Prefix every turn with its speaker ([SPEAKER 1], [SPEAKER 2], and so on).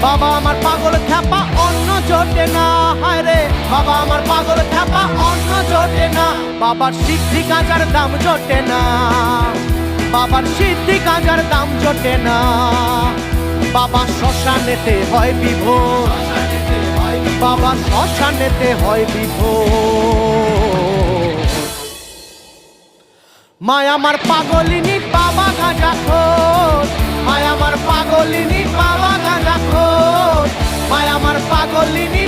[SPEAKER 1] বাবা আমার পাগল খ্যাপা অন্য জোটে না, হায় রে বাবা আমার পাগল খ্যাপা অন্য জোটে না। বাবার সিদ্ধি গাঁজার দাম জোটে না, বাবার সিদ্ধি গাঁজার দাম জোটে না। বাবা শ্মশানেতে হয় বিভোর, বাবা শ্মশানেতে হয় বিভোর। মায় আমার পাগলিনী বাবা গাঁজাখোর, মায় আমার পাগলিনী বাবা গাঁজাখোর, মায় আমার পাগলিনী